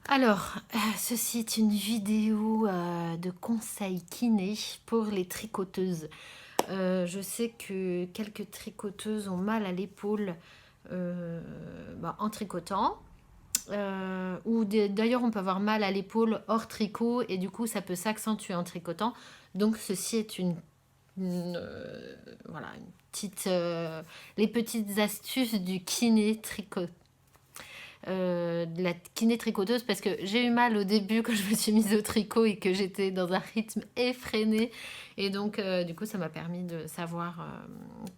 Alors, ceci est une vidéo de conseils kiné pour les tricoteuses. Je sais que quelques tricoteuses ont mal à l'épaule en tricotant. D'ailleurs, on peut avoir mal à l'épaule hors tricot et du coup, ça peut s'accentuer en tricotant. Donc, ceci est voilà, une petite, les petites astuces du kiné tricot. De la kiné tricoteuse parce que j'ai eu mal au début quand je me suis mise au tricot et que j'étais dans un rythme effréné et donc du coup ça m'a permis de savoir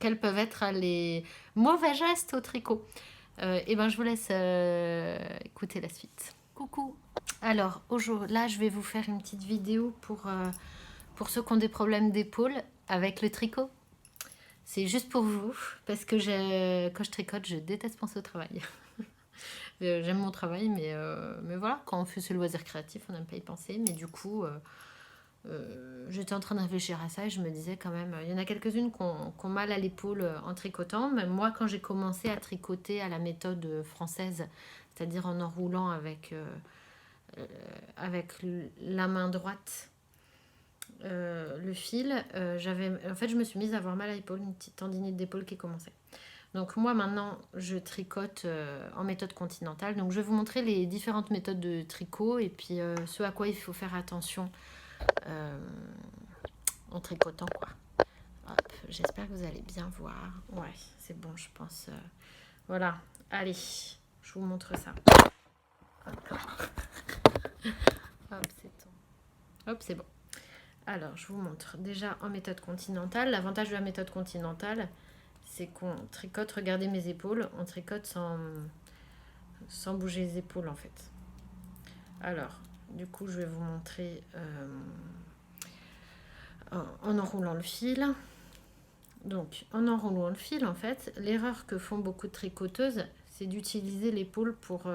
quels peuvent être les mauvais gestes au tricot. Et ben je vous laisse écouter la suite. Coucou. Alors là je vais vous faire une petite vidéo pour ceux qui ont des problèmes d'épaule avec le tricot. C'est juste pour vous parce que quand je tricote je déteste penser au travail. J'aime mon travail, mais voilà, quand on fait ce loisir créatif, on n'aime pas y penser. Mais du coup, j'étais en train de réfléchir à ça et je me disais quand même, il y en a quelques-unes qui ont mal à l'épaule en tricotant. Même moi, quand j'ai commencé à tricoter à la méthode française, c'est-à-dire en enroulant avec la main droite le fil, en fait, je me suis mise à avoir mal à l'épaule, une petite tendinite d'épaule qui commençait. Donc moi maintenant je tricote en méthode continentale. Donc je vais vous montrer les différentes méthodes de tricot et puis ce à quoi il faut faire attention en tricotant quoi. Hop, j'espère que vous allez bien voir. Ouais, c'est bon je pense. Voilà, allez, je vous montre ça. Hop, c'est bon. Hop, c'est bon. Alors je vous montre déjà en méthode continentale. L'avantage de la méthode continentale, c'est qu'on tricote, regardez mes épaules, on tricote sans bouger les épaules en fait. Alors, du coup, je vais vous montrer en enroulant le fil. Donc, en enroulant le fil, en fait, l'erreur que font beaucoup de tricoteuses, c'est d'utiliser l'épaule pour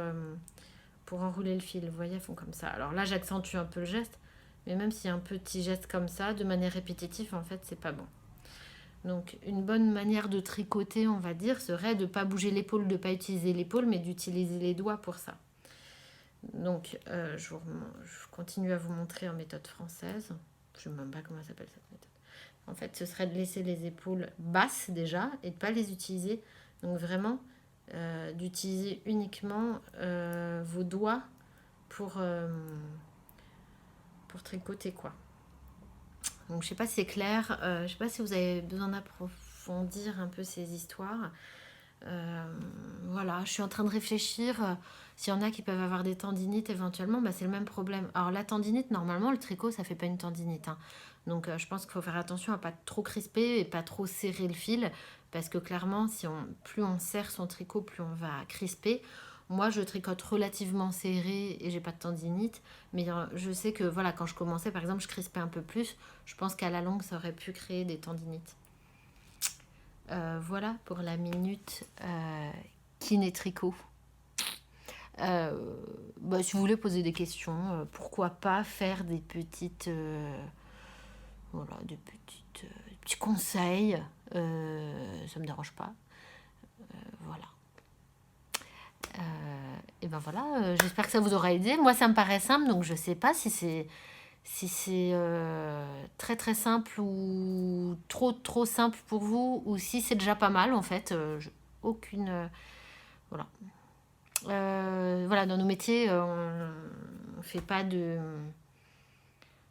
enrouler le fil. Vous voyez, elles font comme ça. Alors là, j'accentue un peu le geste, mais même s'il y a un petit geste comme ça, de manière répétitive, en fait, c'est pas bon. Donc, une bonne manière de tricoter, on va dire, serait de ne pas bouger l'épaule, de ne pas utiliser l'épaule, mais d'utiliser les doigts pour ça. Donc, je continue à vous montrer en méthode française. Je ne sais même pas comment ça s'appelle cette méthode. En fait, ce serait de laisser les épaules basses déjà et de ne pas les utiliser. Donc, vraiment, d'utiliser uniquement vos doigts pour tricoter, quoi. Donc, je ne sais pas si c'est clair. Je ne sais pas si vous avez besoin d'approfondir un peu ces histoires. Voilà, je suis en train de réfléchir. S'il y en a qui peuvent avoir des tendinites éventuellement, c'est le même problème. Alors la tendinite, normalement, le tricot, ça fait pas une tendinite. Donc je pense qu'il faut faire attention à pas trop crisper et pas trop serrer le fil. Parce que clairement, plus on serre son tricot, plus on va crisper. Moi, je tricote relativement serré et j'ai pas de tendinite. Mais je sais que voilà, quand je commençais, par exemple, je crispais un peu plus. Je pense qu'à la longue, ça aurait pu créer des tendinites. Voilà pour la minute kiné tricot. Si vous voulez poser des questions, pourquoi pas faire des petites petits conseils, ça me dérange pas. Voilà. Et ben voilà, j'espère que ça vous aura aidé. Moi ça me paraît simple, donc je sais pas si c'est très très simple ou trop simple pour vous, ou si c'est déjà pas mal en fait. Aucune voilà. Voilà, dans nos métiers, on fait pas de.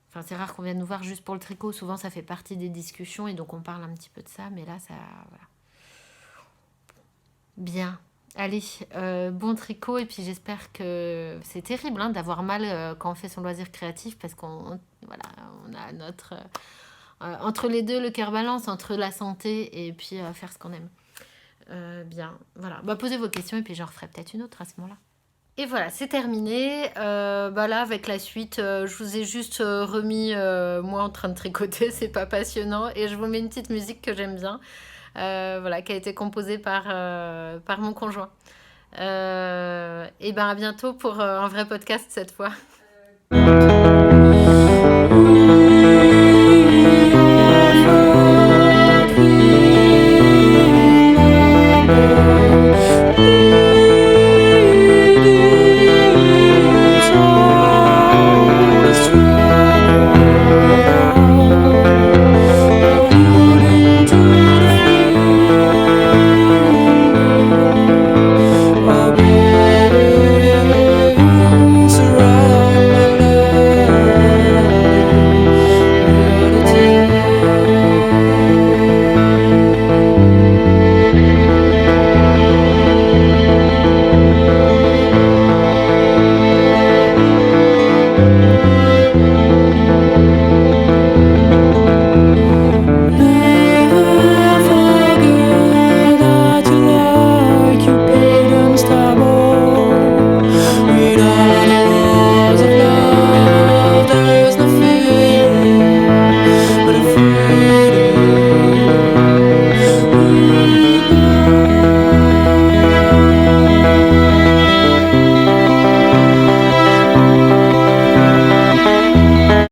Enfin, c'est rare qu'on vienne nous voir juste pour le tricot. Souvent, ça fait partie des discussions et donc on parle un petit peu de ça. Mais là, ça. Voilà. Bien. Allez, bon tricot. Et puis j'espère que c'est terrible d'avoir mal quand on fait son loisir créatif parce qu'on a notre. Entre les deux, le cœur balance entre la santé et puis faire ce qu'on aime. Bien, voilà. Posez vos questions et puis j'en referai peut-être une autre à ce moment-là. Et voilà, c'est terminé. Là, avec la suite, je vous ai juste remis moi en train de tricoter, c'est pas passionnant. Et je vous mets une petite musique que j'aime bien, qui a été composée par mon conjoint. Et à bientôt pour un vrai podcast cette fois.